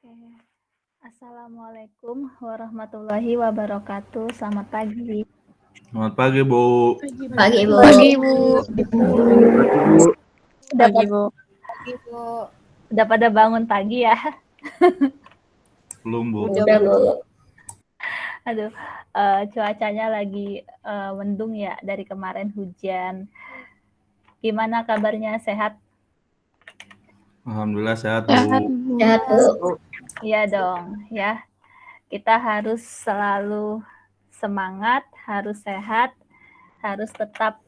Oke. Assalamualaikum warahmatullahi wabarakatuh. Selamat pagi. Selamat pagi, Bu. Pagi, Bu. Pagi, Bu. Udah Pagi, pada, Bu. udah pada bangun pagi ya? Belum, Bu. Udah, Bu. Aduh, cuacanya lagi mendung ya, dari kemarin hujan. Gimana kabarnya, sehat? Alhamdulillah sehat, Sehat, Bu. Bu. Sehat, Bu. Iya dong, ya. Kita harus selalu semangat, harus sehat, harus tetap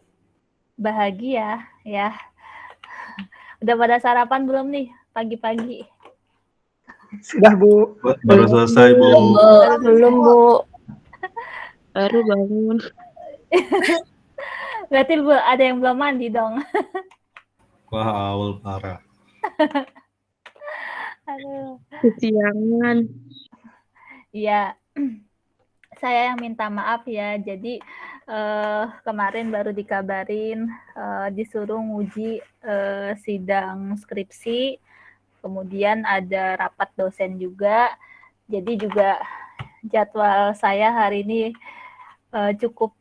bahagia ya. Udah pada sarapan belum nih pagi-pagi? Sudah, Bu. Baru selesai, Bu. Belum, Bu. Baru bangun. Berarti ada yang belum mandi dong. Wah, awal parah. Aduh. Kesiangan. Iya, saya yang minta maaf ya. Jadi kemarin baru dikabarin disuruh nguji sidang skripsi, kemudian ada rapat dosen juga. Jadi juga jadwal saya hari ini cukup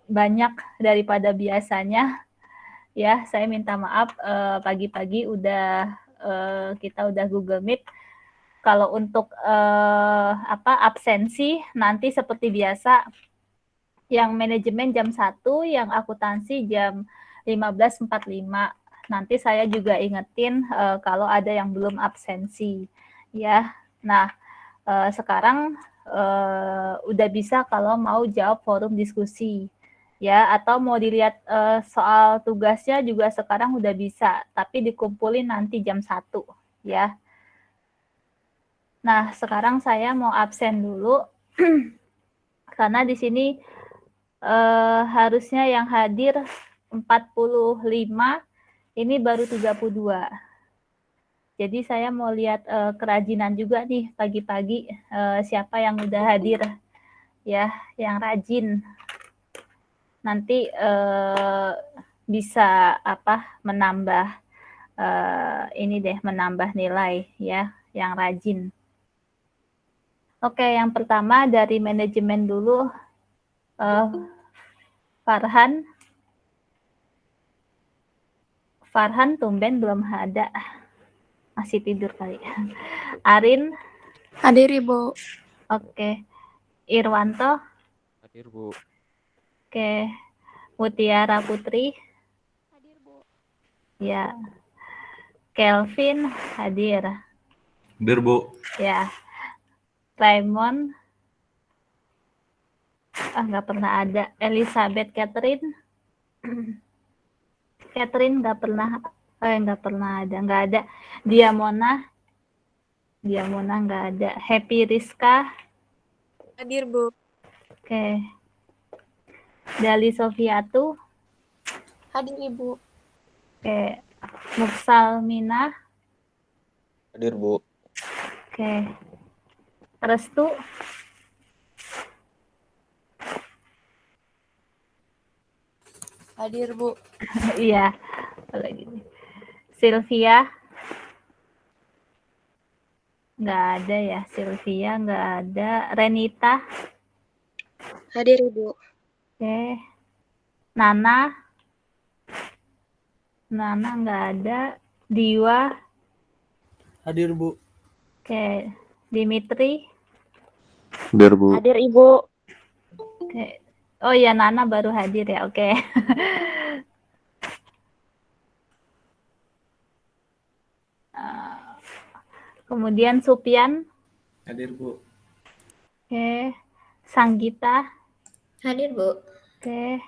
banyak daripada biasanya. Ya, saya minta maaf pagi-pagi udah kita udah Google Meet. Kalau untuk absensi nanti seperti biasa, yang manajemen jam 1, yang akuntansi jam 15.45. Nanti saya juga ingetin kalau ada yang belum absensi ya. Nah, sekarang udah bisa kalau mau jawab forum diskusi ya, atau mau dilihat soal tugasnya juga sekarang udah bisa, tapi dikumpulin nanti jam 1 ya. Nah, sekarang saya mau absen dulu karena di sini harusnya yang hadir 45, ini baru 32. Jadi saya mau lihat kerajinan juga nih pagi-pagi, siapa yang udah hadir ya, yang rajin. Nanti bisa menambah menambah nilai ya, yang rajin. Oke, yang pertama dari manajemen dulu, Farhan tumben belum ada, masih tidur kali. Arin. Hadir, Ibu. Oke. Irwanto. Hadir, Bu. Oke. Mutiara Putri. Hadir, Bu. Ya. Kelvin hadir. Hadir, Bu. Ya. Raymond. Nggak pernah ada. Elizabeth Catherine. Catherine nggak pernah ada. Nggak ada. Diamona nggak ada. Happy Rizka. Hadir, Bu. Oke. Dali Sofiatu. Hadir, Ibu. Oke. Muksal Mina. Hadir, Bu. Oke. Restu. Hadir, Bu. Iya. Lagi. Sylvia. Nggak ada ya. Sylvia nggak ada. Renita. Hadir, Ibu. Oke. Nana nggak ada. Diwa. Hadir, Bu. Oke. Dimitri. Hadir, Bu. Hadir, Ibu. Oke. Oh ya, Nana baru hadir ya. Oke. Kemudian Supian. Hadir, Bu. Oke. Sanggita. Hadir, Bu. Oke.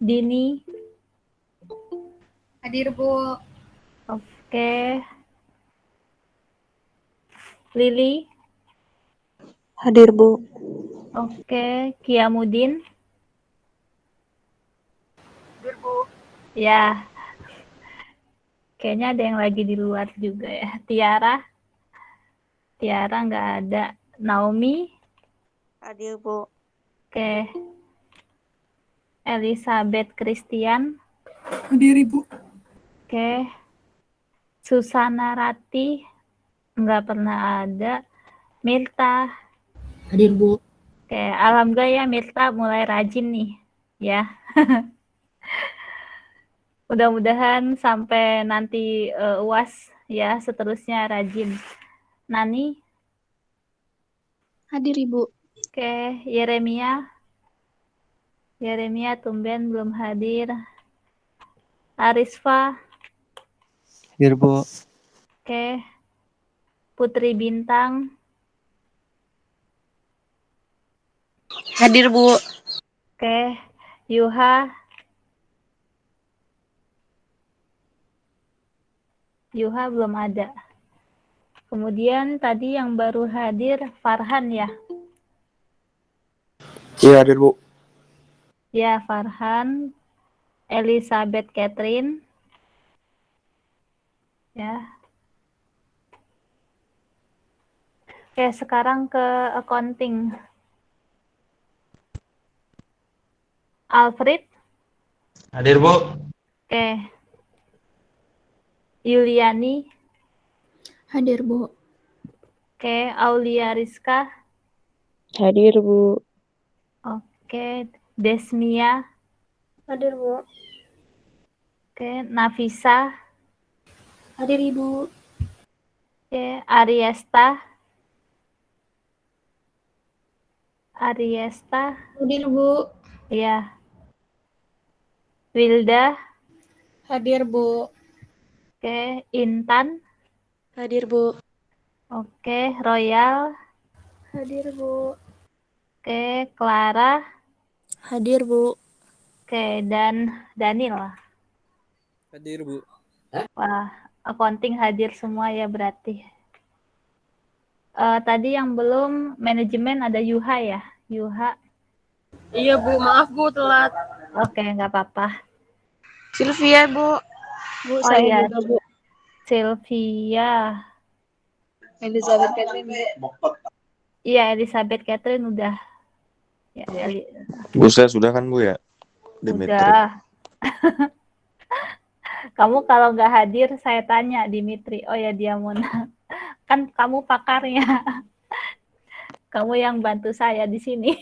Dini. Hadir, Bu. Oke. Lili. Hadir, Bu. Oke. Kiamudin. Hadir, Bu. Ya. Kayaknya ada yang lagi di luar juga ya. Tiara nggak ada. Naomi. Hadir, Bu. Oke. Elizabeth Christian. Hadir, Ibu. Oke. Susana Rati. Nggak pernah ada. Mirta. Hadir, Bu. Oke, alhamdulillah ya Mirta mulai rajin nih, ya. Mudah-mudahan sampai nanti UAS ya, seterusnya rajin. Nani. Hadir, Ibu. Oke, Yeremia tumben belum hadir. Arisfa. Hadir, Bu. Oke. Putri Bintang. Hadir, Bu. Oke. Yuha. Belum ada. Kemudian tadi yang baru hadir Farhan ya. Iya, hadir, Bu. Ya, Farhan. Elizabeth Catherine. Ya. Oke, sekarang ke accounting. Alfred. Hadir, Bu. Oke. Yuliani. Hadir, Bu. Oke, Aulia Rizka. Hadir, Bu. Oke, Desmia. Hadir, Bu. Oke, Nafisa. Hadir, Ibu. Oke, Ariesta. Hadir, Bu. Ya. Wilda. Hadir, Bu. Oke, Intan. Hadir, Bu. Oke, Royal. Hadir, Bu. Oke, Clara. Hadir, Bu. Oke, dan Daniel. Hadir, Bu. Wah, accounting hadir semua ya berarti. Tadi yang belum manajemen ada Yuha ya. Yuha. Iya, Bu. Maaf, Bu, telat. Oke, nggak apa-apa. Sylvia, Bu. Bu, Oh saya iya, juga, Bu. Sylvia. Elizabeth Catherine, Bu. Iya, Elizabeth Catherine udah. Ya, Bu, saya sudah kan, Bu, ya? Dimitri. udah. Kamu kalau nggak hadir, saya tanya Dimitri. Oh ya, dia mau. Kan kamu pakarnya. Kamu yang bantu saya di sini.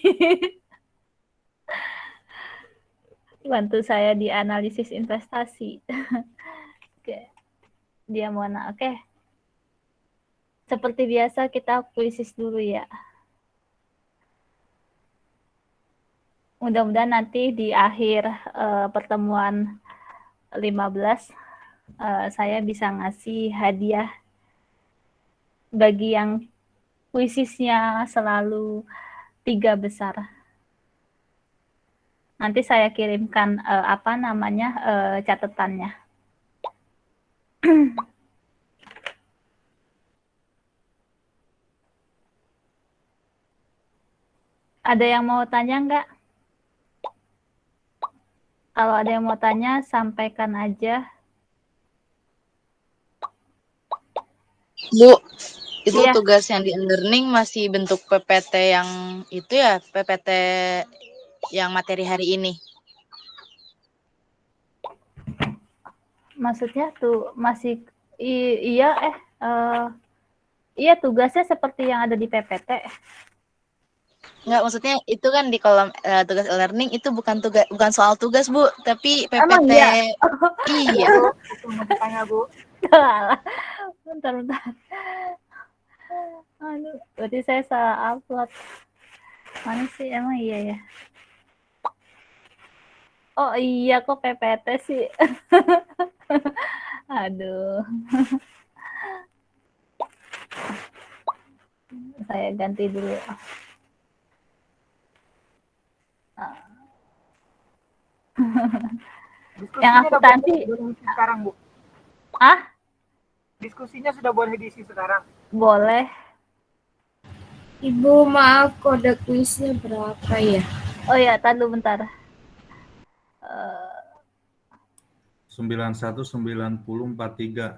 Bantu saya di analisis investasi. Oke. Dia mana? Oke. Seperti biasa kita kuisis dulu ya. Mudah-mudahan nanti di akhir pertemuan 15 saya bisa ngasih hadiah bagi yang kuisisnya selalu 3 besar. Nanti saya kirimkan catatannya. Ada yang mau tanya nggak? Kalau ada yang mau tanya, sampaikan aja. Bu, itu Iya. tugas yang di e-learning masih bentuk PPT yang itu ya, PPT yang materi hari ini. Maksudnya tuh masih iya tugasnya seperti yang ada di PPT. Enggak, maksudnya itu kan di kolom tugas e-learning itu bukan soal tugas, Bu, tapi PPT. Emang iya? Iya. Tanya, Bu. Bentar. Aduh, berarti saya salah upload. Mana sih? Emang iya ya? Oh iya, kok PPT sih? Aduh. Saya ganti dulu. Yang akuntansi Sekarang, Bu. Diskusinya sudah boleh diisi sekarang. boleh. Ibu, maaf, kode kuisnya berapa ya? Oh ya, tadi bentar. 919043.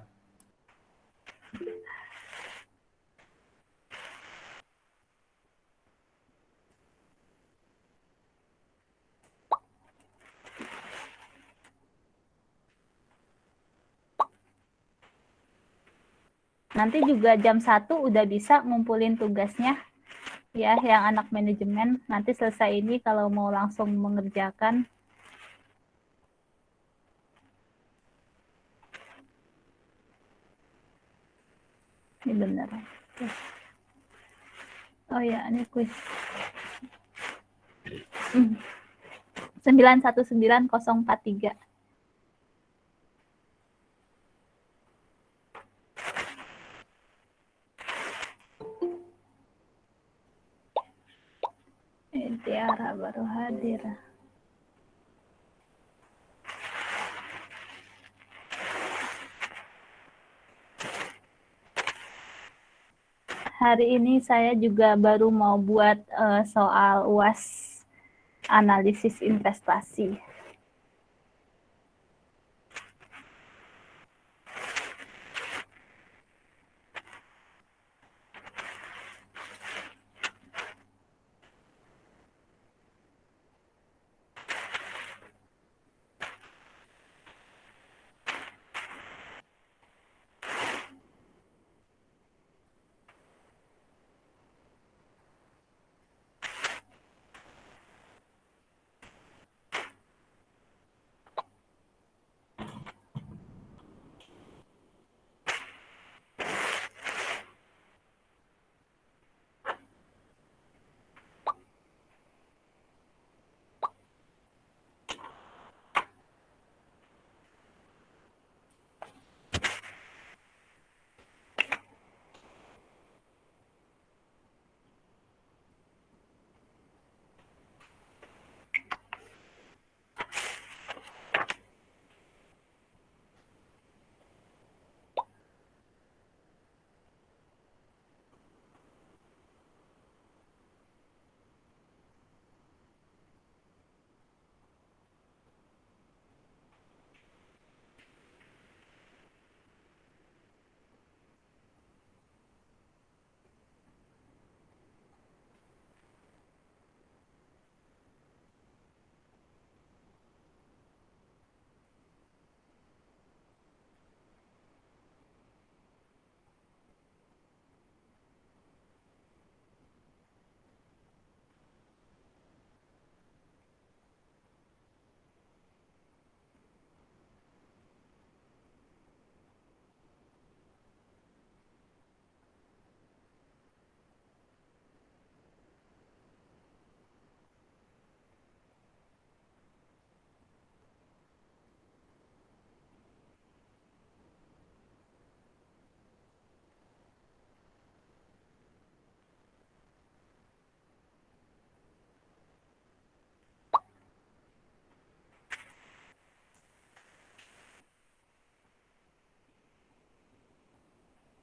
Nanti juga jam 1 udah bisa ngumpulin tugasnya ya, yang anak manajemen. Nanti selesai ini kalau mau langsung mengerjakan. Ini benar. Oh ya, ini kuis. 919043. Tiara baru hadir. Hari ini saya juga baru mau buat soal UAS analisis investasi.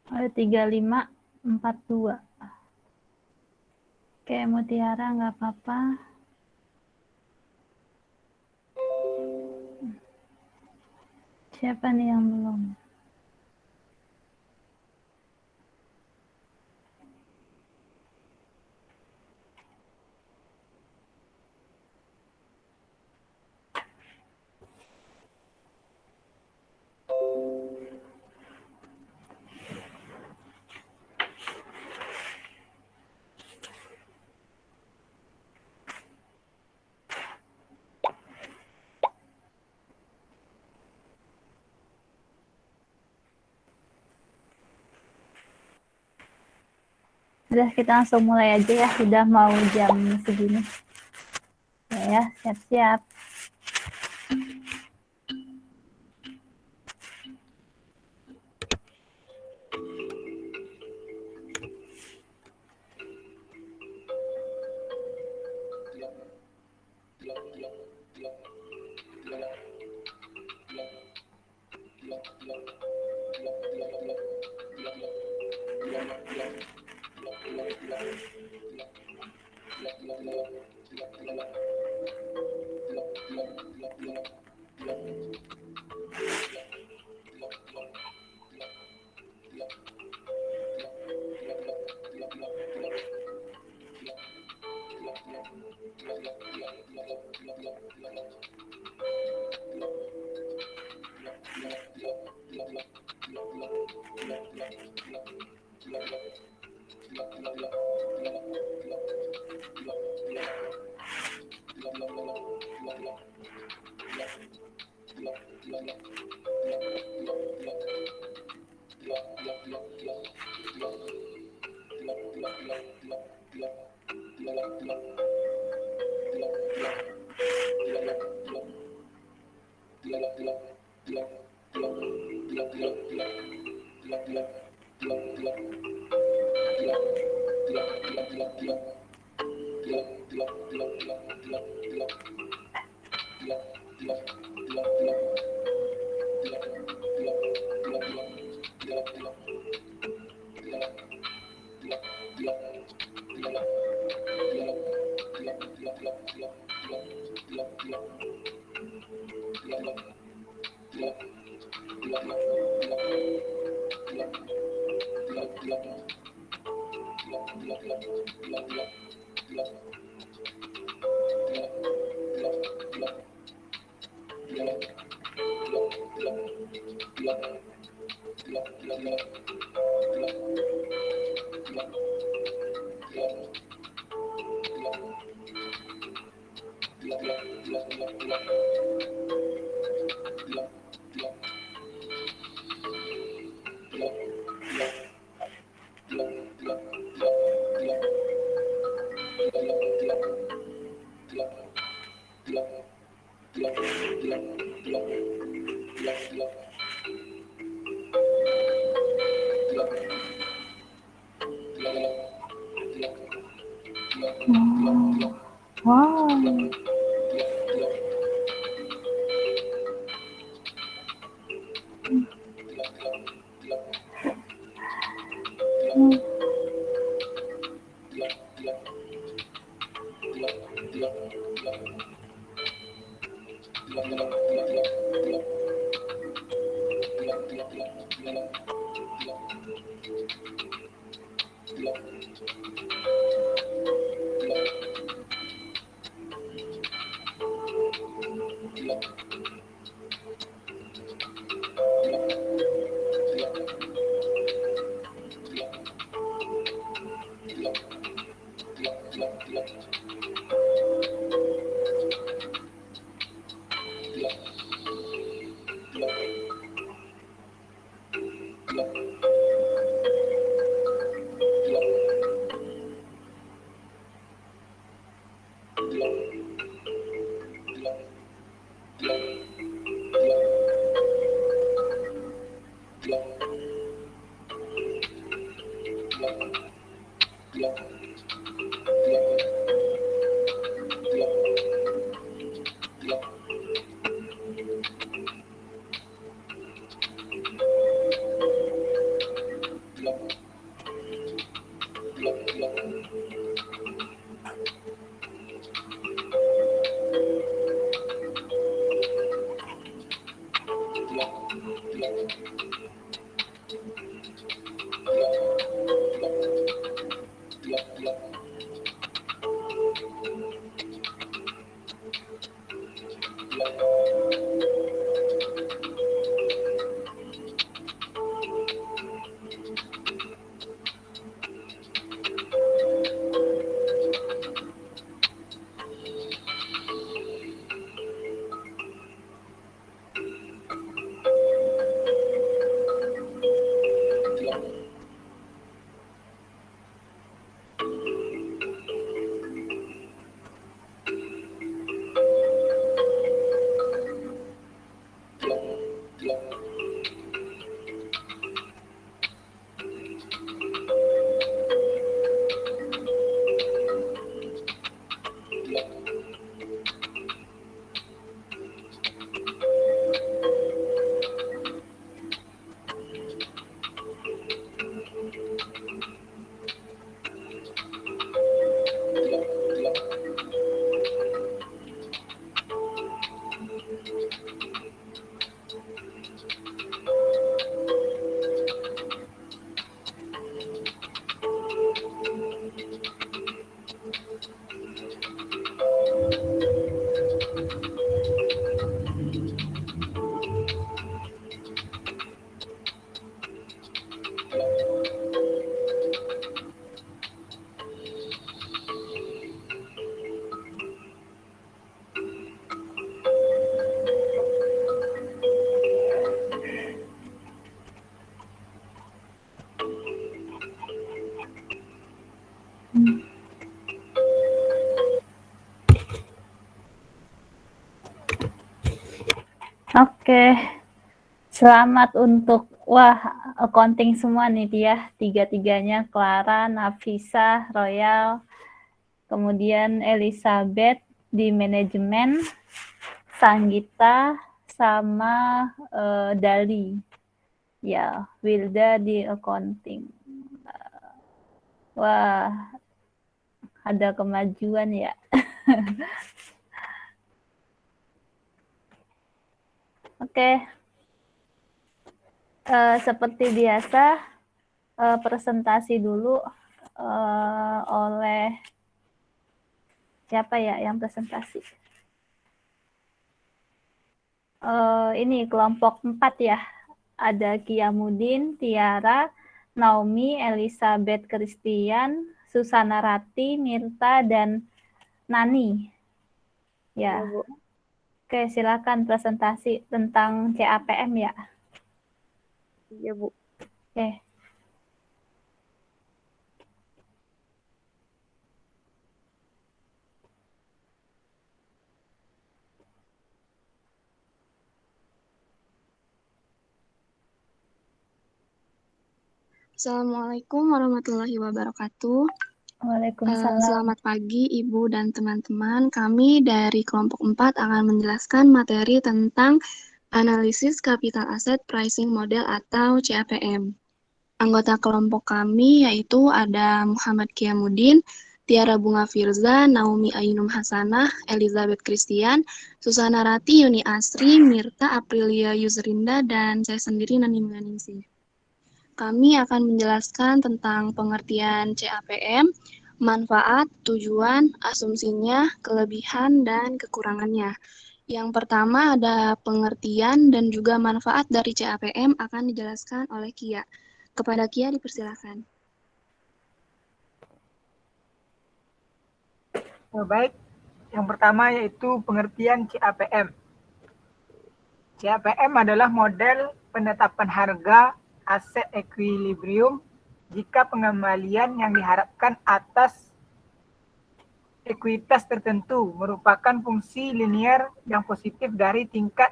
Ada 3542. Oke, Mutiara nggak apa-apa. Siapa nih yang belum? Udah, kita langsung mulai aja ya. Udah mau jam segini. Ya, siap-siap. Wow. Oke, selamat untuk accounting semua nih dia, tiga-tiganya Clara, Nafisa, Royal, kemudian Elizabeth di manajemen, Sanggita, sama Dali. Ya, Wilda di accounting. Wah, ada kemajuan ya. Oke. Seperti biasa, presentasi dulu oleh siapa ya yang presentasi? Ini kelompok 4 ya. Ada Kiamudin, Tiara, Naomi, Elizabeth Christian, Susana Rati, Mirta, dan Nani. Ya. Oke, silakan presentasi tentang CAPM ya. Iya, Bu. Oke. Assalamualaikum warahmatullahi wabarakatuh. Waalaikumsalam. Selamat pagi Ibu dan teman-teman. Kami dari kelompok 4 akan menjelaskan materi tentang analisis capital asset pricing model atau CAPM. Anggota kelompok kami yaitu ada Muhammad Kiamudin, Tiara Bunga Firza, Naomi Ainum Hasanah, Elizabeth Christian, Susana Rati, Yuni Asri, Mirta Aprilia Yusrinda, dan saya sendiri Nani Menganingsih. Kami akan menjelaskan tentang pengertian CAPM, manfaat, tujuan, asumsinya, kelebihan, dan kekurangannya. Yang pertama ada pengertian dan juga manfaat dari CAPM akan dijelaskan oleh Kia. Kepada Kia dipersilakan. Baik, yang pertama yaitu pengertian CAPM. CAPM adalah model penetapan harga aset equilibrium jika pengembalian yang diharapkan atas ekuitas tertentu merupakan fungsi linier yang positif dari tingkat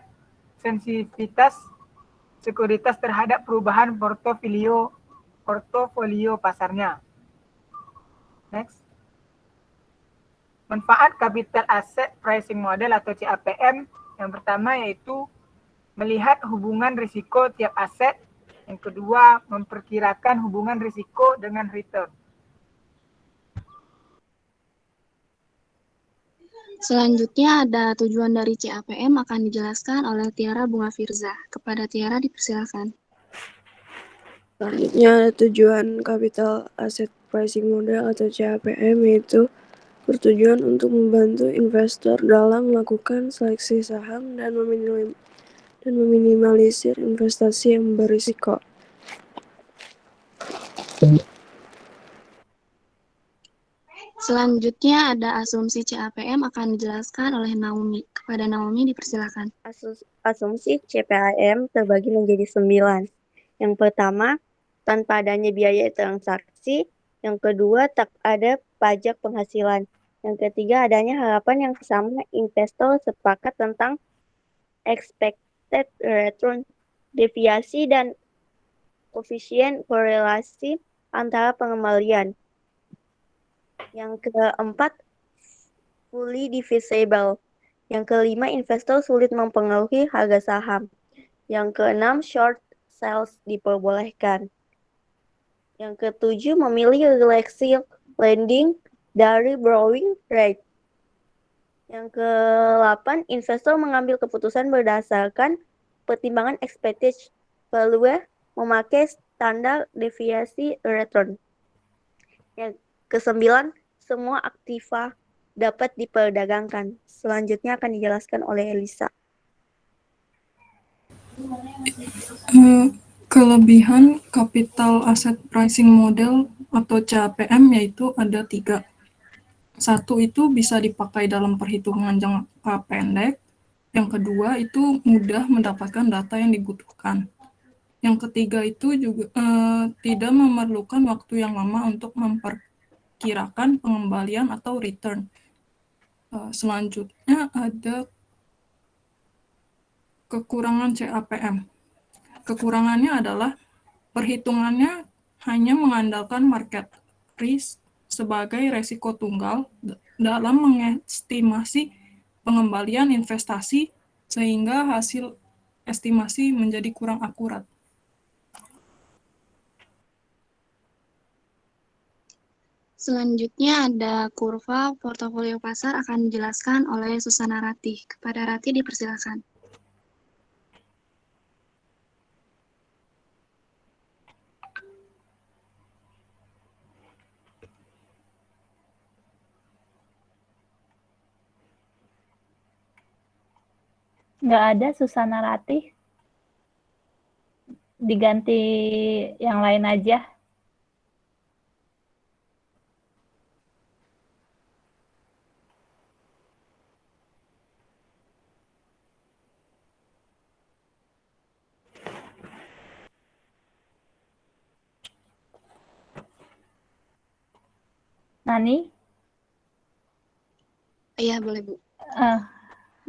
sensitivitas sekuritas terhadap perubahan portofolio pasarnya. Next. Manfaat capital asset pricing model atau CAPM yang pertama yaitu melihat hubungan risiko tiap aset. Yang kedua, memperkirakan hubungan risiko dengan return. Selanjutnya ada tujuan dari CAPM akan dijelaskan oleh Tiara Bunga Firza. Kepada Tiara dipersilakan. Selanjutnya tujuan capital asset pricing model atau CAPM yaitu bertujuan untuk membantu investor dalam melakukan seleksi saham dan meminimalisir investasi yang berisiko. Selanjutnya ada asumsi CAPM akan dijelaskan oleh Naomi. Kepada Naomi dipersilakan. Asumsi CAPM terbagi menjadi 9. Yang pertama, tanpa adanya biaya transaksi. Yang kedua, tak ada pajak penghasilan. Yang ketiga, adanya harapan yang sama investor sepakat tentang expected return, deviasi, dan koefisien korelasi antara pengembalian. Yang keempat, fully divisible. Yang kelima, investor sulit mempengaruhi harga saham. Yang keenam, short sales diperbolehkan. Yang ketujuh, memilih relaxing lending dari borrowing rate. Yang ke-8, investor mengambil keputusan berdasarkan pertimbangan expected value memakai standar deviasi return. Yang ke-9, semua aktiva dapat diperdagangkan. Selanjutnya akan dijelaskan oleh Elisa. Kelebihan capital asset pricing model atau CAPM yaitu ada 3. Satu itu bisa dipakai dalam perhitungan jangka pendek. Yang kedua itu mudah mendapatkan data yang dibutuhkan. Yang ketiga itu juga tidak memerlukan waktu yang lama untuk memperkirakan pengembalian atau return. Selanjutnya ada kekurangan CAPM. Kekurangannya adalah perhitungannya hanya mengandalkan market risk sebagai resiko tunggal dalam mengestimasi pengembalian investasi sehingga hasil estimasi menjadi kurang akurat. Selanjutnya ada kurva portofolio pasar akan dijelaskan oleh Susana Ratih. Kepada Ratih dipersilakan. Nggak ada Susana Ratih. Diganti yang lain aja. Nani? Iya, boleh Bu. Uh,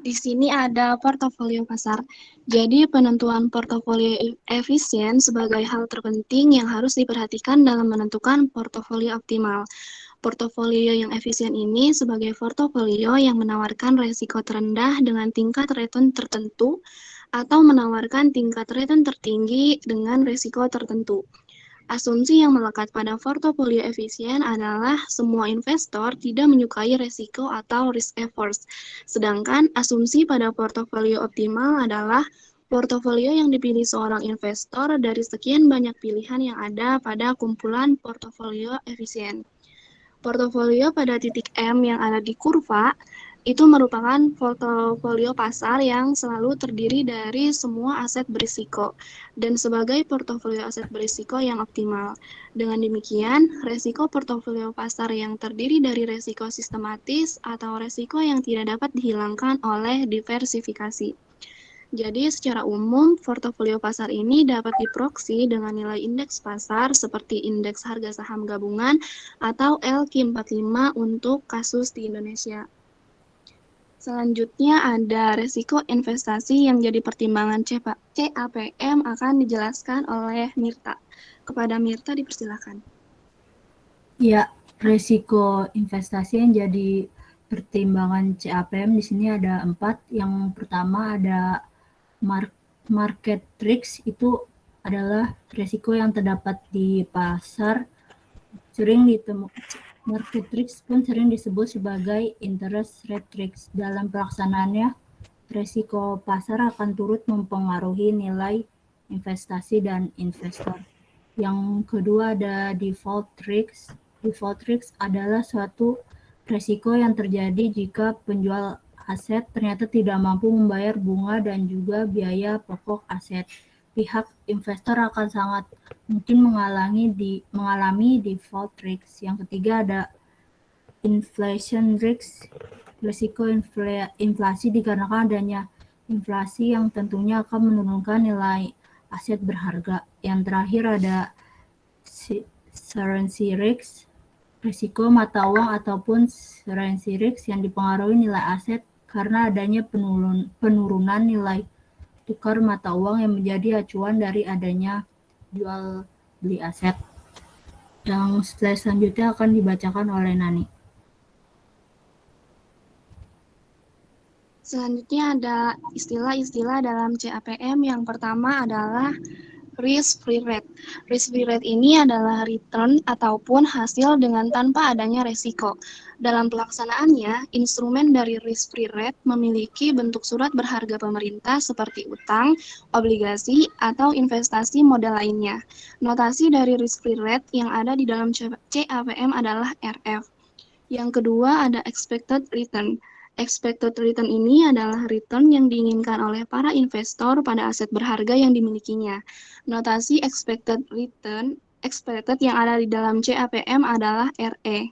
Di sini ada portofolio pasar. Jadi penentuan portofolio efisien sebagai hal terpenting yang harus diperhatikan dalam menentukan portofolio optimal. Portofolio yang efisien ini sebagai portofolio yang menawarkan risiko terendah dengan tingkat return tertentu atau menawarkan tingkat return tertinggi dengan risiko tertentu. Asumsi yang melekat pada portofolio efisien adalah semua investor tidak menyukai risiko atau risk averse. Sedangkan asumsi pada portofolio optimal adalah portofolio yang dipilih seorang investor dari sekian banyak pilihan yang ada pada kumpulan portofolio efisien. Portofolio pada titik M yang ada di kurva itu merupakan portofolio pasar yang selalu terdiri dari semua aset berisiko dan sebagai portofolio aset berisiko yang optimal. Dengan demikian, resiko portofolio pasar yang terdiri dari resiko sistematis atau resiko yang tidak dapat dihilangkan oleh diversifikasi. Jadi, secara umum, portofolio pasar ini dapat diproksi dengan nilai indeks pasar seperti indeks harga saham gabungan atau LQ45 untuk kasus di Indonesia. Selanjutnya ada resiko investasi yang jadi pertimbangan CAPM akan dijelaskan oleh Mirta. Kepada Mirta dipersilakan. Ya, resiko investasi yang jadi pertimbangan CAPM di sini ada 4. Yang pertama ada market risk, itu adalah resiko yang terdapat di pasar. Market risk pun sering disebut sebagai interest rate risk. Dalam pelaksanaannya, resiko pasar akan turut mempengaruhi nilai investasi dan investor. Yang kedua ada default risk. Default risk adalah suatu resiko yang terjadi jika penjual aset ternyata tidak mampu membayar bunga dan juga biaya pokok aset. Pihak investor akan sangat mungkin mengalami default risk. Yang ketiga ada inflation risk. Risiko inflasi dikarenakan adanya inflasi yang tentunya akan menurunkan nilai aset berharga. Yang terakhir ada currency risk. Risiko mata uang ataupun currency risk yang dipengaruhi nilai aset karena adanya penurunan nilai tukar mata uang yang menjadi acuan dari adanya jual beli aset. Yang slide selanjutnya akan dibacakan oleh Nani. Selanjutnya ada istilah-istilah dalam CAPM. Yang pertama adalah risk-free rate. Risk-free rate ini adalah return ataupun hasil dengan tanpa adanya resiko. Dalam pelaksanaannya, instrumen dari risk-free rate memiliki bentuk surat berharga pemerintah seperti utang, obligasi, atau investasi modal lainnya. Notasi dari risk-free rate yang ada di dalam CAPM adalah RF. Yang kedua ada expected return. Expected return ini adalah return yang diinginkan oleh para investor pada aset berharga yang dimilikinya. Notasi expected yang ada di dalam CAPM adalah RE.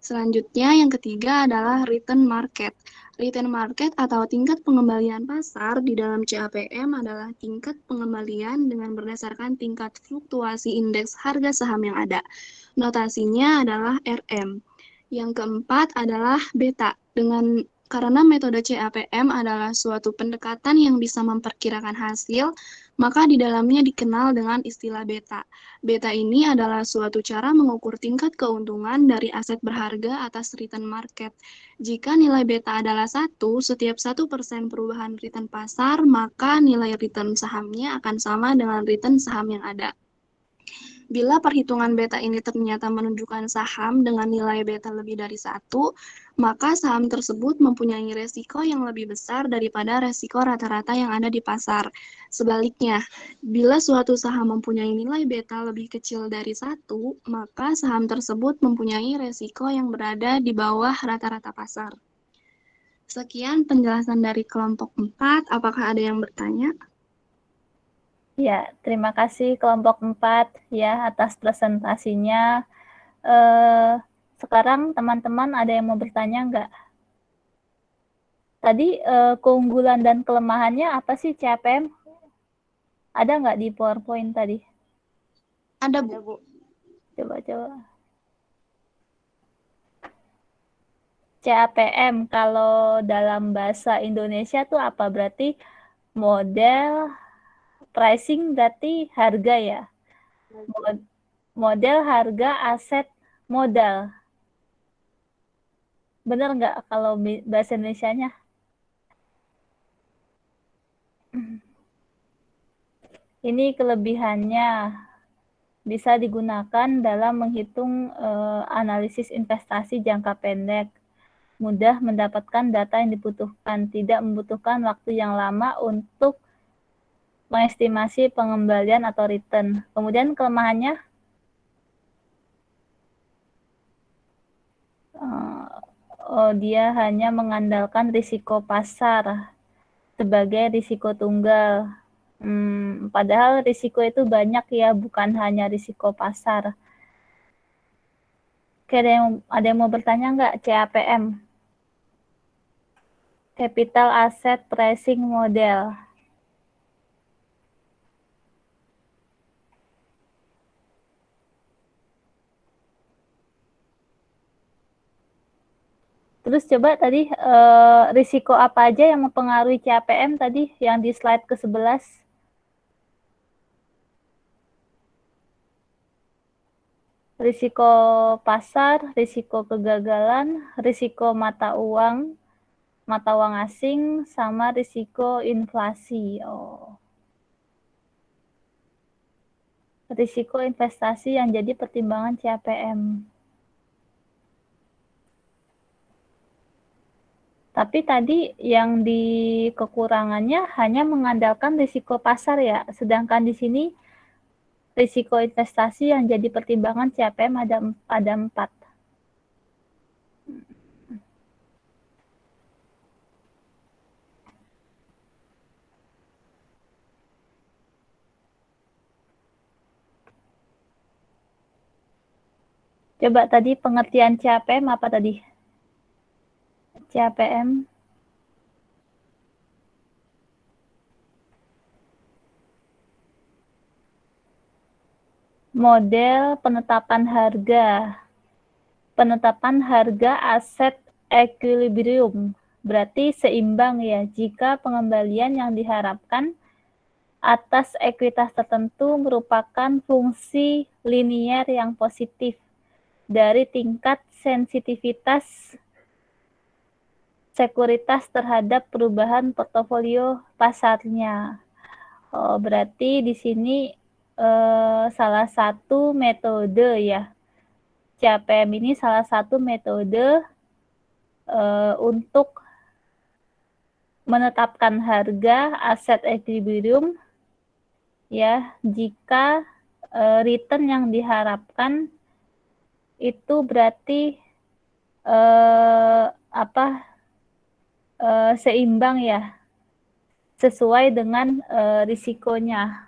Selanjutnya yang ketiga adalah return market. Return market atau tingkat pengembalian pasar di dalam CAPM adalah tingkat pengembalian dengan berdasarkan tingkat fluktuasi indeks harga saham yang ada. Notasinya adalah RM. Yang keempat adalah beta. Dengan Karena metode CAPM adalah suatu pendekatan yang bisa memperkirakan hasil, maka di dalamnya dikenal dengan istilah beta. Beta ini adalah suatu cara mengukur tingkat keuntungan dari aset berharga atas return market. Jika nilai beta adalah 1, setiap 1% perubahan return pasar, maka nilai return sahamnya akan sama dengan return saham yang ada. Bila perhitungan beta ini ternyata menunjukkan saham dengan nilai beta lebih dari 1, maka saham tersebut mempunyai resiko yang lebih besar daripada resiko rata-rata yang ada di pasar. Sebaliknya, bila suatu saham mempunyai nilai beta lebih kecil dari 1, maka saham tersebut mempunyai resiko yang berada di bawah rata-rata pasar. Sekian penjelasan dari kelompok 4. Apakah ada yang bertanya? Ya, terima kasih kelompok 4 ya atas presentasinya. Sekarang teman-teman ada yang mau bertanya nggak? Tadi keunggulan dan kelemahannya apa sih CAPM? Ada nggak di PowerPoint tadi? Ada, Bu. Coba. CAPM kalau dalam bahasa Indonesia tuh apa? Berarti model pricing berarti harga ya. Model harga aset modal. Bener nggak kalau bahasa Indonesianya? Ini kelebihannya bisa digunakan dalam menghitung analisis investasi jangka pendek. Mudah mendapatkan data yang dibutuhkan, tidak membutuhkan waktu yang lama untuk mengestimasi pengembalian atau return. Kemudian kelemahannya, dia hanya mengandalkan risiko pasar sebagai risiko tunggal. Padahal risiko itu banyak ya, bukan hanya risiko pasar. Oke, ada yang mau bertanya nggak? CAPM, Capital Asset Pricing Model. Terus coba tadi risiko apa aja yang mempengaruhi CAPM tadi yang di slide ke-11? Risiko pasar, risiko kegagalan, risiko mata uang asing, sama risiko inflasi. Risiko investasi yang jadi pertimbangan CAPM. Tapi tadi yang di kekurangannya hanya mengandalkan risiko pasar ya, sedangkan di sini risiko investasi yang jadi pertimbangan CAPM ada 4. Coba tadi pengertian CAPM apa tadi? CAPM model penetapan harga aset equilibrium, berarti seimbang ya jika pengembalian yang diharapkan atas ekuitas tertentu merupakan fungsi linier yang positif dari tingkat sensitivitas sekuritas terhadap perubahan portofolio pasarnya. Berarti di sini salah satu metode ya. CAPM ini salah satu metode untuk menetapkan harga aset equilibrium ya jika return yang diharapkan itu berarti seimbang ya, sesuai dengan risikonya.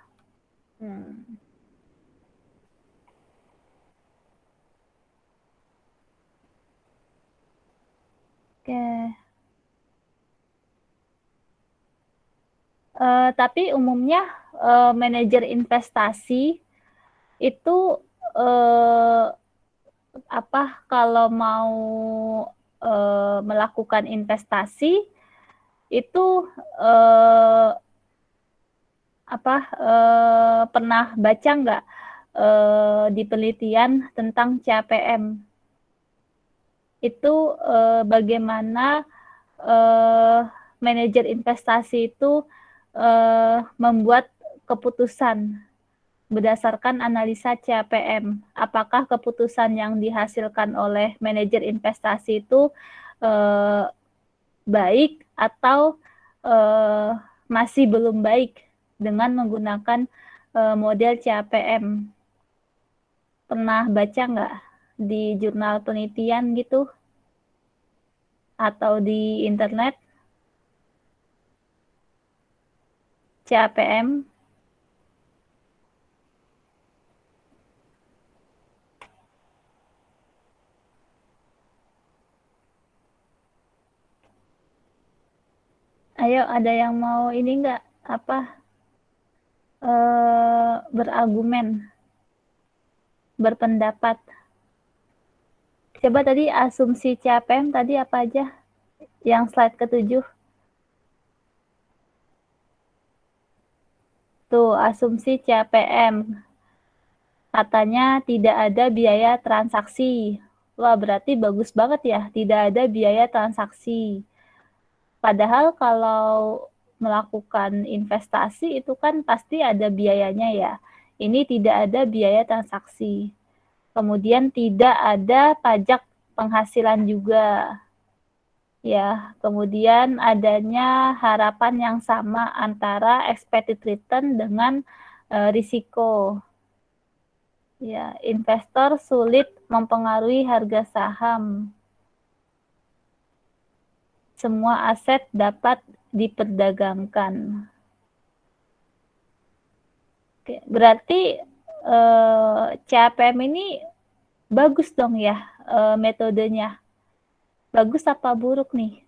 Oke. Tapi umumnya manajer investasi itu kalau mau melakukan investasi itu pernah baca nggak di penelitian tentang CAPM? Itu bagaimana manajer investasi itu membuat keputusan berdasarkan analisa CAPM. Apakah keputusan yang dihasilkan oleh manajer investasi itu baik atau masih belum baik dengan menggunakan model CAPM? Pernah baca nggak di jurnal penelitian gitu? Atau di internet? CAPM? Ayo, ada yang mau ini nggak berargumen, berpendapat? Coba tadi asumsi CAPM tadi apa aja? Yang slide ke-7. Tuh, asumsi CAPM. Katanya tidak ada biaya transaksi. Wah, berarti bagus banget ya, tidak ada biaya transaksi. Padahal kalau melakukan investasi itu kan pasti ada biayanya ya. Ini tidak ada biaya transaksi. Kemudian tidak ada pajak penghasilan juga. Ya, kemudian adanya harapan yang sama antara expected return dengan risiko. Ya, investor sulit mempengaruhi harga saham. Semua aset dapat diperdagangkan. Oke, berarti CAPM ini bagus dong ya metodenya. Bagus apa buruk nih?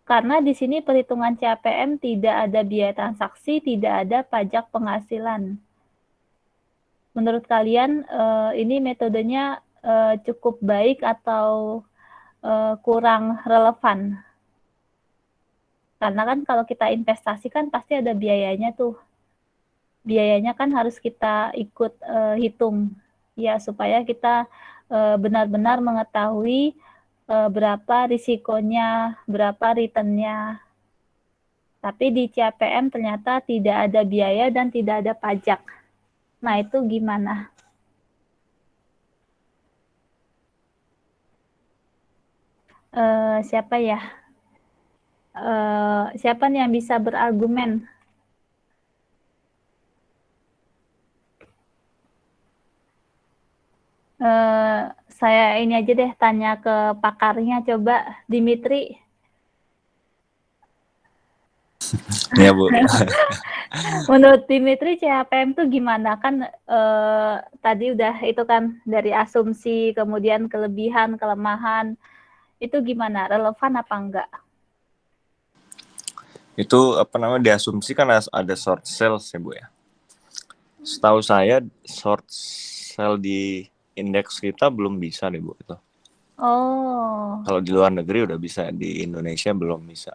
Karena di sini perhitungan CAPM tidak ada biaya transaksi, tidak ada pajak penghasilan. Menurut kalian ini metodenya cukup baik atau kurang relevan? Karena kan kalau kita investasi kan pasti ada biayanya tuh. Biayanya kan harus kita ikut hitung ya supaya kita benar-benar mengetahui berapa risikonya, berapa returnnya. Tapi di CAPM ternyata tidak ada biaya dan tidak ada pajak. Nah, itu gimana? Siapa ya? Siapa nih yang bisa berargumen? Saya ini aja deh tanya ke pakarnya, coba Dimitri. Iya, Bu. Menurut Dimitri CAPM tuh gimana? Kan tadi udah itu kan dari asumsi, kemudian kelebihan, kelemahan. Itu gimana? Relevan apa enggak? Itu diasumsikan ada short sales ya, Bu ya. Setahu saya short sell di indeks kita belum bisa deh, Bu, itu. Oh. Kalau di luar negeri udah bisa, di Indonesia belum bisa.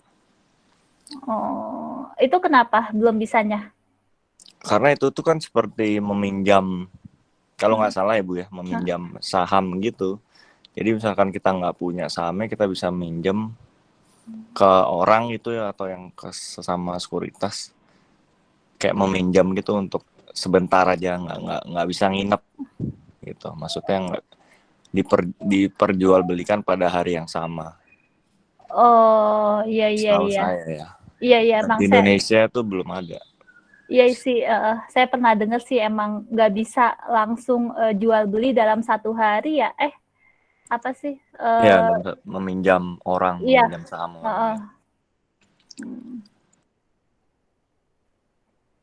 Oh, itu kenapa belum bisanya? Karena itu tuh kan seperti meminjam, kalau nggak salah ya, Bu ya, meminjam saham gitu. Jadi misalkan kita nggak punya sahamnya, kita bisa minjem ke orang gitu ya, atau yang ke sesama sekuritas, kayak meminjam gitu untuk sebentar aja, nggak bisa nginep gitu. Maksudnya diperjualbelikan pada hari yang sama. Oh, iya. Setahu saya ya. Iya, di Indonesia tuh belum ada. Iya sih, saya pernah dengar sih emang nggak bisa langsung jual beli dalam satu hari ya. Apa sih? Iya, meminjam orang, iya. meminjam saham orang.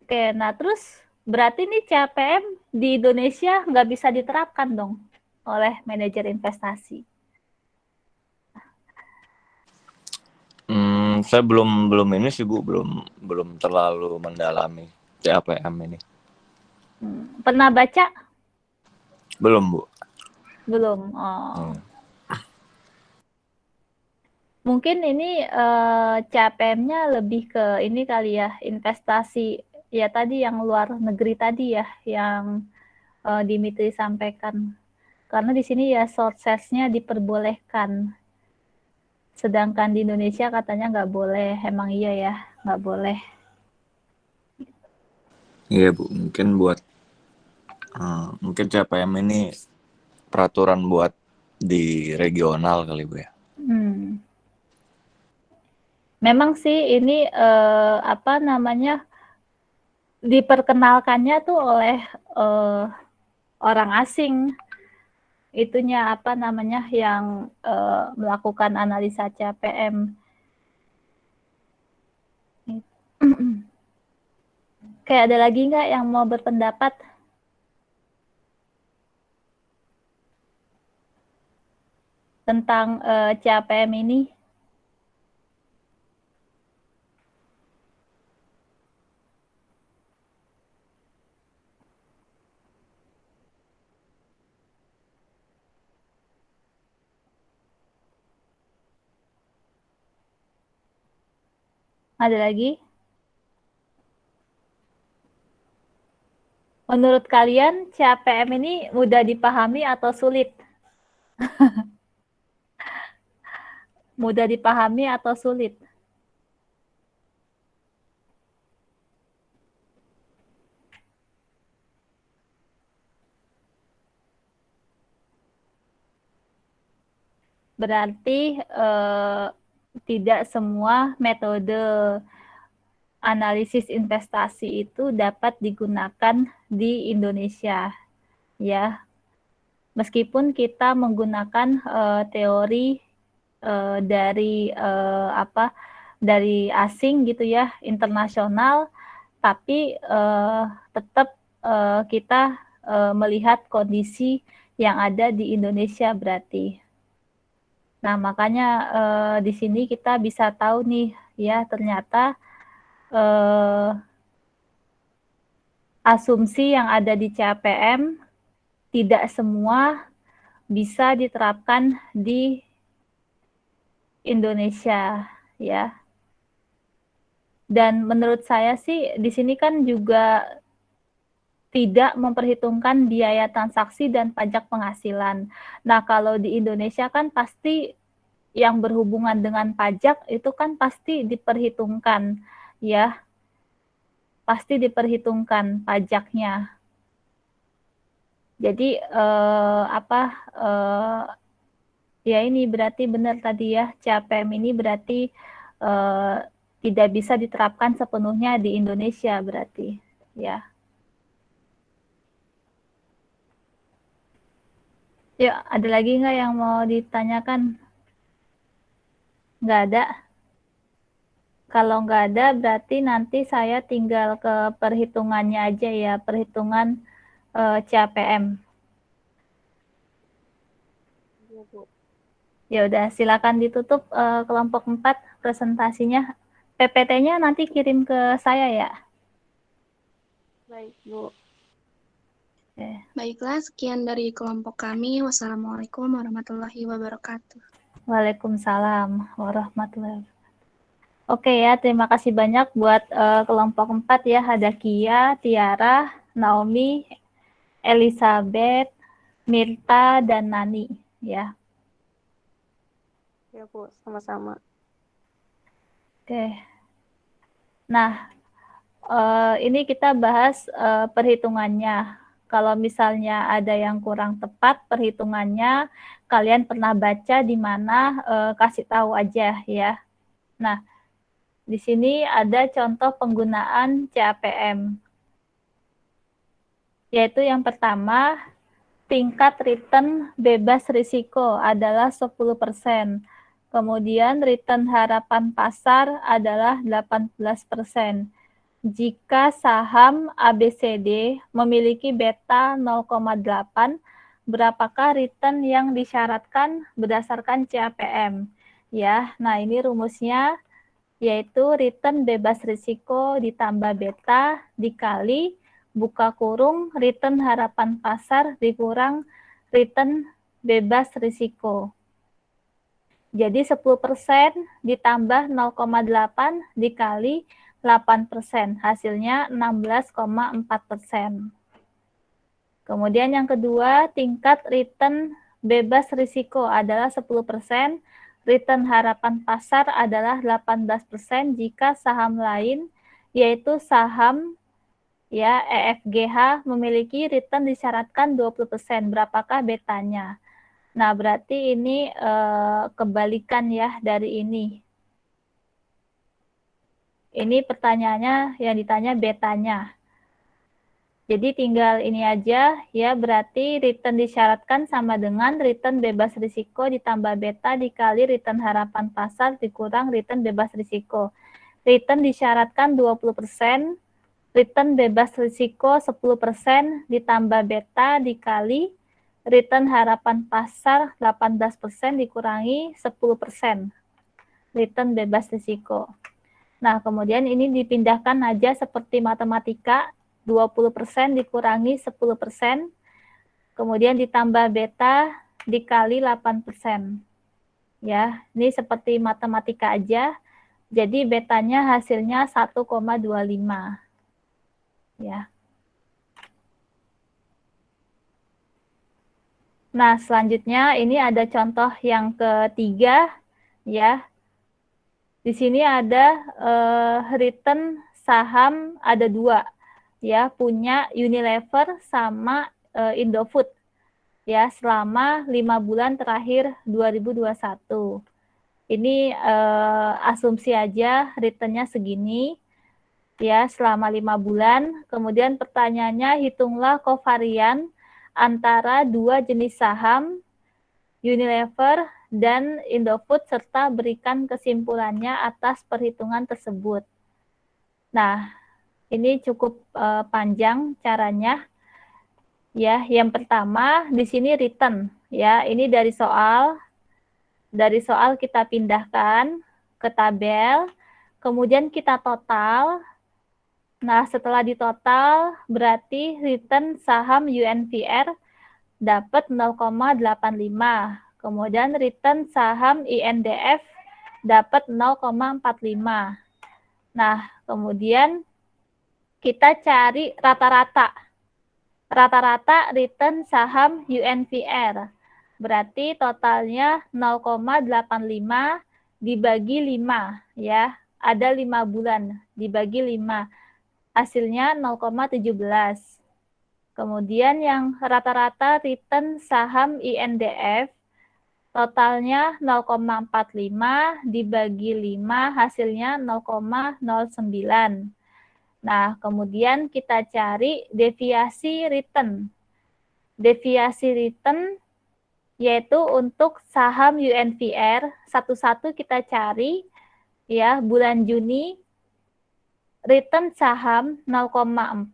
Oke, nah terus berarti nih CAPM di Indonesia nggak bisa diterapkan dong oleh manajer investasi. Saya belum ini sih, Bu, belum terlalu mendalami CAPM ini. Pernah baca? Belum, Bu. Belum. Oh. Mungkin ini CAPM-nya lebih ke ini kali ya, investasi ya tadi yang luar negeri tadi ya, yang Dimitri sampaikan. Karena di sini ya sources-nya diperbolehkan. Sedangkan di Indonesia katanya nggak boleh. Emang iya ya, nggak boleh. Iya Bu, mungkin CPM ini peraturan buat di regional kali Bu ya. Memang sih ini apa namanya diperkenalkannya tuh oleh orang asing, itunya apa namanya yang melakukan analisa CPM. Kayak ada lagi nggak yang mau berpendapat? Tentang CAPM ini? Ada lagi? Menurut kalian CAPM ini mudah dipahami atau sulit? Mudah dipahami atau sulit? Berarti tidak semua metode analisis investasi itu dapat digunakan di Indonesia, ya. Meskipun kita menggunakan teori dari dari asing gitu ya, internasional, tapi tetap kita melihat kondisi yang ada di Indonesia berarti. Nah, makanya di sini kita bisa tahu nih ya, ternyata asumsi yang ada di CAPM tidak semua bisa diterapkan di Indonesia ya. Dan menurut saya sih di sini kan juga tidak memperhitungkan biaya transaksi dan pajak penghasilan. Nah, kalau di Indonesia kan pasti yang berhubungan dengan pajak itu kan pasti diperhitungkan ya. Pasti diperhitungkan pajaknya. Jadi ya ini berarti benar tadi ya, CAPM ini berarti tidak bisa diterapkan sepenuhnya di Indonesia berarti ya. Yuk, ada lagi nggak yang mau ditanyakan? Nggak ada? Kalau nggak ada, berarti nanti saya tinggal ke perhitungannya aja ya, perhitungan CAPM. Ya udah, silakan ditutup kelompok 4 presentasinya. PPT-nya nanti kirim ke saya ya. Baik, Bu. Baiklah, sekian dari kelompok kami. Wassalamualaikum warahmatullahi wabarakatuh. Waalaikumsalam warahmatullahi wabarakatuh. Oke ya, terima kasih banyak buat kelompok 4 ya. Ada Kia, Tiara, Naomi, Elizabeth, Mirta, dan Nani ya. Ya, Bu, sama-sama. Oke. Nah, ini kita bahas perhitungannya. Kalau misalnya ada yang kurang tepat perhitungannya, kalian pernah baca di mana, kasih tahu aja ya. Nah, di sini ada contoh penggunaan CAPM. Yaitu yang pertama, tingkat return bebas risiko adalah 10%. Kemudian return harapan pasar adalah 18%. Jika saham ABCD memiliki beta 0,8, berapakah return yang disyaratkan berdasarkan CAPM? Ya, nah ini rumusnya yaitu return bebas risiko ditambah beta dikali buka kurung return harapan pasar dikurang return bebas risiko. Jadi 10% ditambah 0,8 dikali 8%, hasilnya 16,4%. Kemudian yang kedua, tingkat return bebas risiko adalah 10%, return harapan pasar adalah 18% jika saham lain, yaitu saham ya EFGH memiliki return disyaratkan 20%. Berapakah betanya? Nah, berarti ini kebalikan ya dari ini. Ini pertanyaannya yang ditanya betanya. Jadi tinggal ini aja ya, berarti return disyaratkan sama dengan return bebas risiko ditambah beta dikali return harapan pasar dikurang return bebas risiko. Return disyaratkan 20%, return bebas risiko 10% ditambah beta dikali return harapan pasar 18% dikurangi 10% return bebas risiko. Nah, kemudian ini dipindahkan aja seperti matematika, 20% dikurangi 10%, kemudian ditambah beta dikali 8%. Ya, ini seperti matematika aja. Jadi betanya hasilnya 1,25. Ya. Nah, selanjutnya ini ada contoh yang ketiga ya. Di sini ada return saham ada 2 ya, punya Unilever sama Indofood ya selama 5 bulan terakhir 2021. Ini asumsi aja returnnya segini ya selama 5 bulan. Kemudian pertanyaannya, hitunglah kovarian antara 2 jenis saham Unilever dan Indofood serta berikan kesimpulannya atas perhitungan tersebut. Nah, ini cukup panjang caranya. Ya, yang pertama di sini return ya. Ini dari soal kita pindahkan ke tabel, kemudian kita total. Nah, setelah ditotal berarti return saham UNVR dapat 0,85. Kemudian return saham INDF dapat 0,45. Nah, kemudian kita cari rata-rata. Rata-rata return saham UNVR. Berarti totalnya 0,85 dibagi 5 ya. Ada 5 bulan dibagi 5. Hasilnya 0,17. Kemudian yang rata-rata return saham INDF totalnya 0,45 dibagi 5 hasilnya 0,09. Nah, kemudian kita cari deviasi return. Deviasi return yaitu untuk saham UNVR satu-satu kita cari ya, bulan Juni return saham 0,4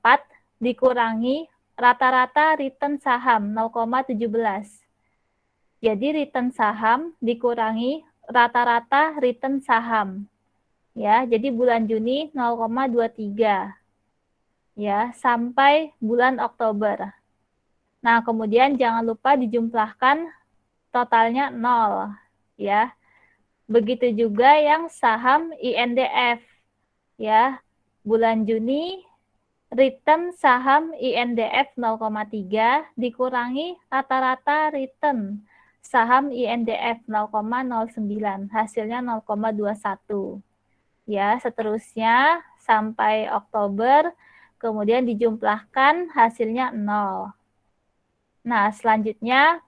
dikurangi rata-rata return saham 0,17. Jadi return saham dikurangi rata-rata return saham. Ya, jadi bulan Juni 0,23. Ya, sampai bulan Oktober. Nah, kemudian jangan lupa dijumlahkan totalnya 0, ya. Begitu juga yang saham INDF. Ya, bulan Juni return saham INDF 0,3 dikurangi rata-rata return saham INDF 0,09, hasilnya 0,21. Ya, seterusnya sampai Oktober, kemudian dijumlahkan hasilnya 0. Nah, selanjutnya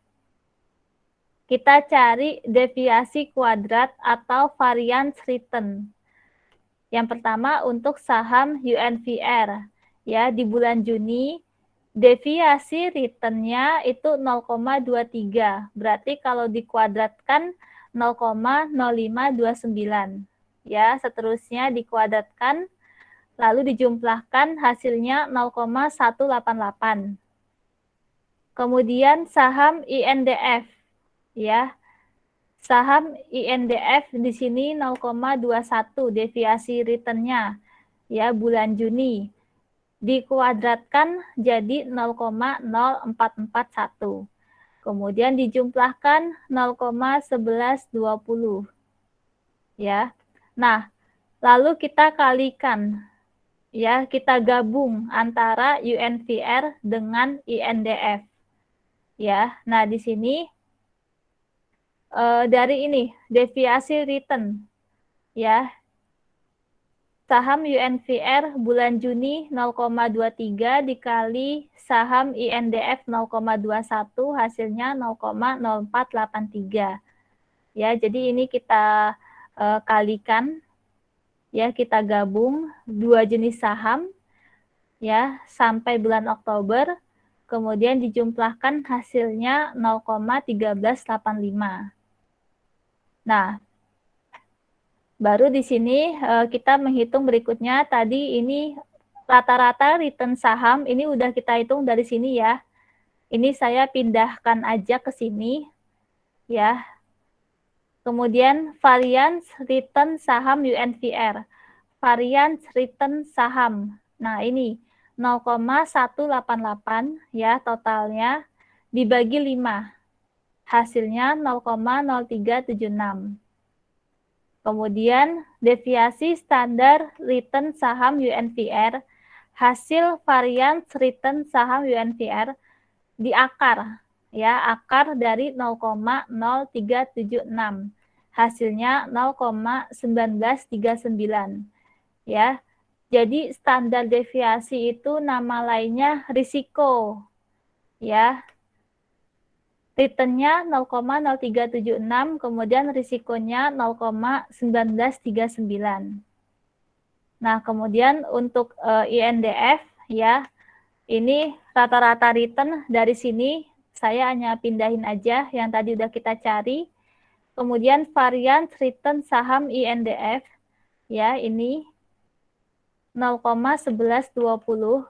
kita cari deviasi kuadrat atau variance return. Yang pertama untuk saham UNVR. Ya, di bulan Juni deviasi return-nya itu 0,23. Berarti kalau dikuadratkan 0,0529. Ya, seterusnya dikuadratkan lalu dijumlahkan hasilnya 0,188. Kemudian saham INDF ya. Saham INDF di sini 0,21 deviasi return-nya ya bulan Juni. Dikuadratkan jadi 0,0441. Kemudian dijumlahkan 0,1120. Ya. Nah, lalu kita kalikan. Ya, kita gabung antara UNVR dengan INDF. Ya. Nah, di sini dari ini deviasi return. Ya. Saham UNVR bulan Juni 0,23 dikali saham INDF 0,21 hasilnya 0,0483. Ya, jadi ini kita kalikan, ya kita gabung dua jenis saham, ya sampai bulan Oktober, kemudian dijumlahkan hasilnya 0,1385. Nah, baru di sini kita menghitung berikutnya. Tadi ini rata-rata return saham ini udah kita hitung dari sini ya. Ini saya pindahkan aja ke sini ya. Kemudian variance return saham UNVR. Variance return saham. Nah, ini 0,188 ya totalnya dibagi 5. Hasilnya 0,0376. Kemudian deviasi standar return saham UNVR, hasil variance return saham UNVR diakar, ya akar dari 0,0376, hasilnya 0,1939, ya. Jadi standar deviasi itu nama lainnya risiko, ya. Returnnya 0,0376, kemudian risikonya 0,1939. Nah, kemudian untuk INDF, ya, ini rata-rata return dari sini, saya hanya pindahin aja yang tadi udah kita cari. Kemudian variance return saham INDF, ya, ini 0,1120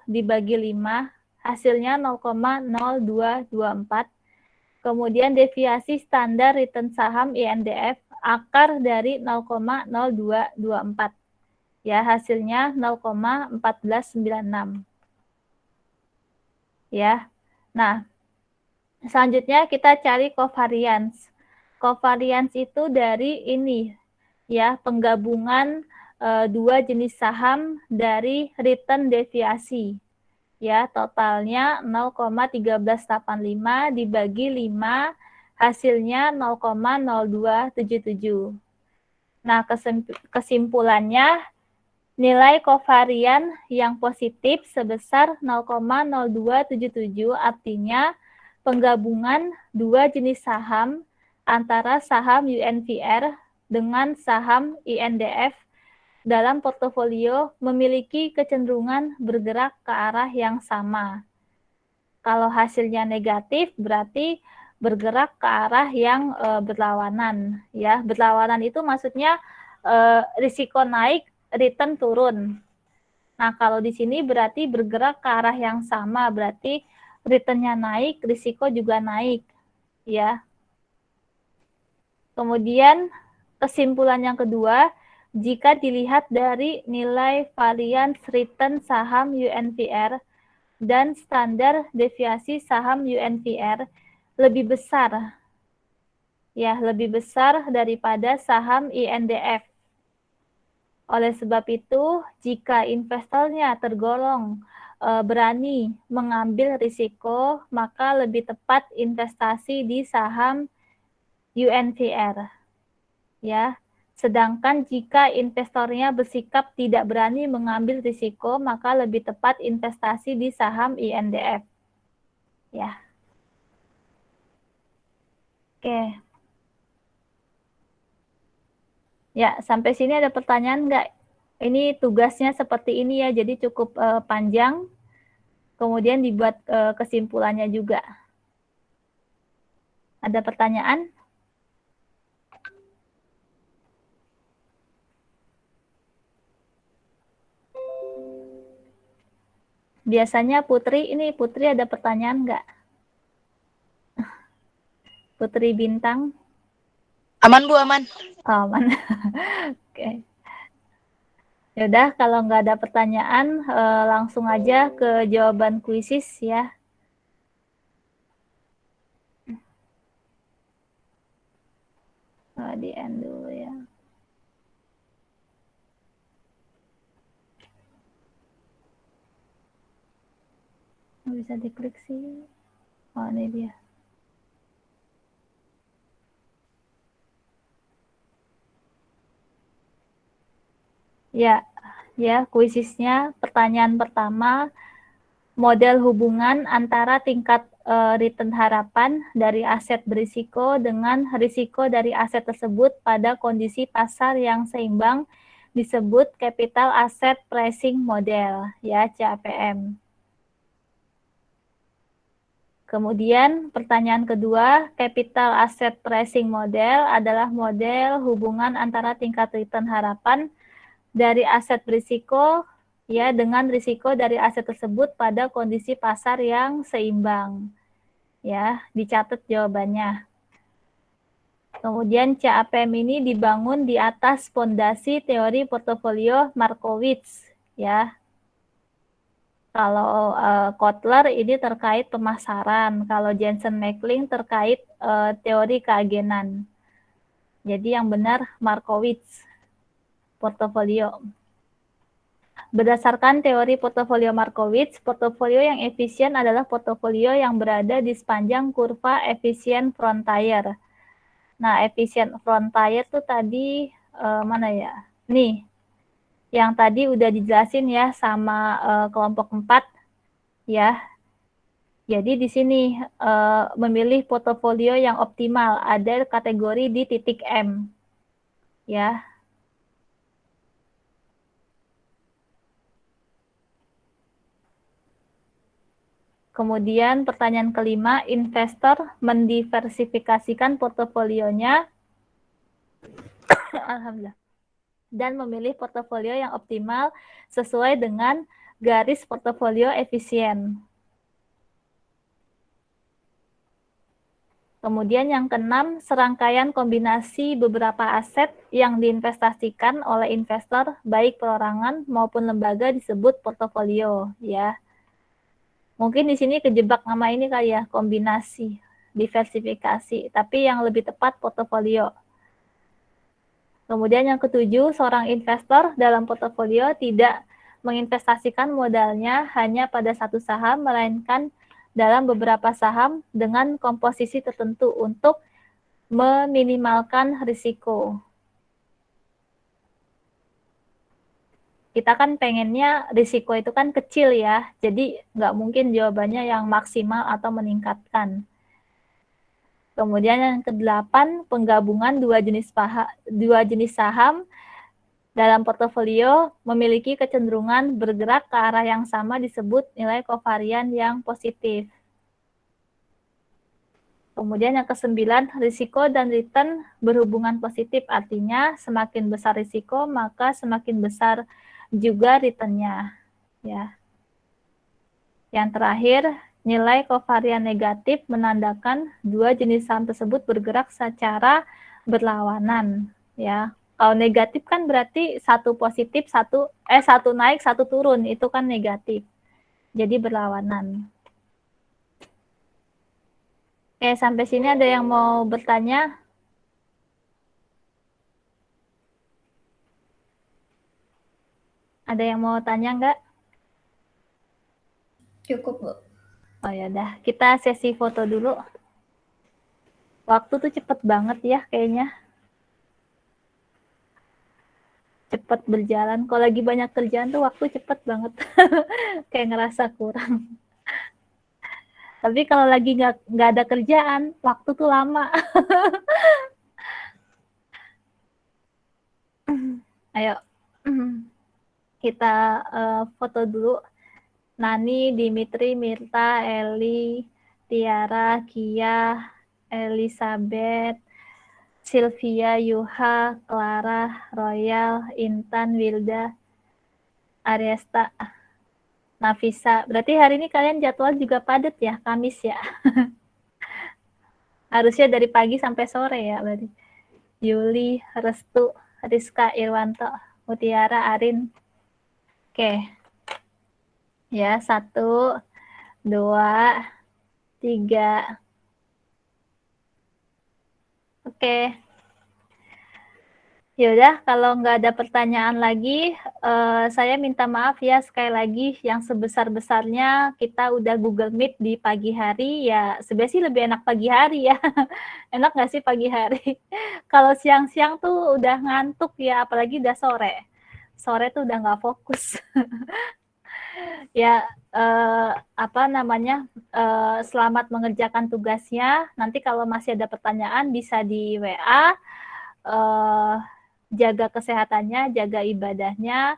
dibagi 5, hasilnya 0,0224. Kemudian deviasi standar return saham INDF akar dari 0,0224. Ya, hasilnya 0,1496. Ya. Nah, selanjutnya kita cari covariance. Covariance itu dari ini ya, penggabungan dua jenis saham dari return deviasi. Ya, totalnya 0,1385 dibagi 5, hasilnya 0,0277. Nah, kesimpulannya, nilai kovarian yang positif sebesar 0,0277, artinya penggabungan dua jenis saham antara saham UNVR dengan saham INDF dalam portofolio memiliki kecenderungan bergerak ke arah yang sama. Kalau hasilnya negatif berarti bergerak ke arah yang berlawanan. Ya, berlawanan itu maksudnya risiko naik, return turun. Nah, kalau di sini berarti bergerak ke arah yang sama, berarti returnnya naik, risiko juga naik. Ya. Kemudian kesimpulan yang kedua, jika dilihat dari nilai variance return saham UNVR dan standar deviasi saham UNVR lebih besar, ya lebih besar daripada saham INDF. Oleh sebab itu, jika investornya tergolong berani mengambil risiko, maka lebih tepat investasi di saham UNVR. Ya. Sedangkan jika investornya bersikap tidak berani mengambil risiko, maka lebih tepat investasi di saham INDF. Ya. Oke. Ya, sampai sini ada pertanyaan nggak? Ini tugasnya seperti ini ya, jadi cukup panjang. Kemudian dibuat kesimpulannya juga. Ada pertanyaan? Biasanya Putri ada pertanyaan nggak? Putri Bintang? Aman Bu, aman. Oh, aman. Oke. Yaudah, kalau nggak ada pertanyaan, langsung aja ke jawaban kuisis ya. Di end dulu ya. Bisa diklik sih. Oh, ini dia. Ya, kuisisnya pertanyaan pertama, model hubungan antara tingkat return harapan dari aset berisiko dengan risiko dari aset tersebut pada kondisi pasar yang seimbang disebut capital asset pricing model, ya, CAPM. Kemudian pertanyaan kedua, capital asset pricing model adalah model hubungan antara tingkat return harapan dari aset berisiko, ya, dengan risiko dari aset tersebut pada kondisi pasar yang seimbang. Ya, dicatat jawabannya. Kemudian CAPM ini dibangun di atas fondasi teori portofolio Markowitz, ya. Kalau Kotler ini terkait pemasaran, kalau Jensen Mackling terkait teori keagenan. Jadi yang benar Markowitz portofolio. Berdasarkan teori portofolio Markowitz, portofolio yang efisien adalah portofolio yang berada di sepanjang kurva efisien frontier. Nah, efisien frontier tuh tadi mana ya? Nih, yang tadi udah dijelasin ya sama kelompok 4 ya. Jadi di sini memilih portofolio yang optimal, ada kategori di titik M. Ya. Kemudian pertanyaan kelima, investor mendiversifikasikan portofolionya alhamdulillah, dan memilih portofolio yang optimal sesuai dengan garis portofolio efisien. Kemudian yang keenam, serangkaian kombinasi beberapa aset yang diinvestasikan oleh investor baik perorangan maupun lembaga disebut portofolio, ya. Mungkin di sini kejebak nama ini kali ya, kombinasi, diversifikasi, tapi yang lebih tepat portofolio. Kemudian yang ketujuh, seorang investor dalam portofolio tidak menginvestasikan modalnya hanya pada satu saham, melainkan dalam beberapa saham dengan komposisi tertentu untuk meminimalkan risiko. Kita kan pengennya risiko itu kan kecil ya, jadi nggak mungkin jawabannya yang maksimal atau meningkatkan. Kemudian yang kedelapan, penggabungan dua jenis saham dalam portofolio memiliki kecenderungan bergerak ke arah yang sama disebut nilai kovarian yang positif. Kemudian yang kesembilan, risiko dan return berhubungan positif, artinya semakin besar risiko maka semakin besar juga return-nya, ya. Yang terakhir, nilai kovarian negatif menandakan dua jenis saham tersebut bergerak secara berlawanan, ya. Kalau negatif kan berarti satu positif, satu naik, satu turun, itu kan negatif. Jadi berlawanan. Oke, sampai sini ada yang mau bertanya? Ada yang mau tanya nggak? Cukup, Bu. Oh ya udah, kita sesi foto dulu. Waktu tuh cepet banget ya kayaknya. Cepet berjalan. Kalau lagi banyak kerjaan tuh waktu cepet banget. Kayak ngerasa kurang. Tapi kalau lagi nggak ada kerjaan, waktu tuh lama. Ayo, kita foto dulu. Nani, Dimitri, Mirta, Eli, Tiara, Kia, Elizabeth, Sylvia, Yuha, Clara, Royal, Intan, Wilda, Ariesta, Nafisa. Berarti hari ini kalian jadwal juga padat ya, Kamis ya? Harusnya dari pagi sampai sore ya berarti. Yuli, Restu, Rizka, Irwanto, Mutiara, Arin. Oke. Ya, 1, 2, 3. Oke. Ya udah, kalau nggak ada pertanyaan lagi, saya minta maaf ya sekali lagi yang sebesar-besarnya kita udah Google Meet di pagi hari, ya sebenarnya sih lebih enak pagi hari ya. Enak nggak sih pagi hari? Kalau siang-siang tuh udah ngantuk ya, apalagi udah sore. Sore tuh udah nggak fokus. Ya, selamat mengerjakan tugasnya. Nanti kalau masih ada pertanyaan bisa di WA. Jaga kesehatannya, jaga ibadahnya,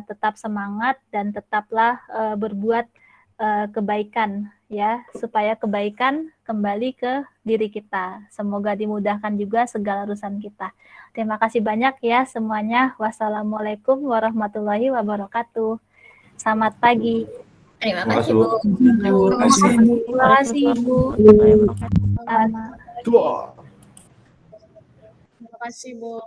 tetap semangat dan tetaplah berbuat kebaikan ya, supaya kebaikan kembali ke diri kita. Semoga dimudahkan juga segala urusan kita. Terima kasih banyak ya semuanya. Wassalamualaikum warahmatullahi wabarakatuh. Selamat pagi. Terima Terima kasih, kasih, Bu. Bu. Terima kasih, Bu. Terima kasih, Bu. Terima kasih, Bu.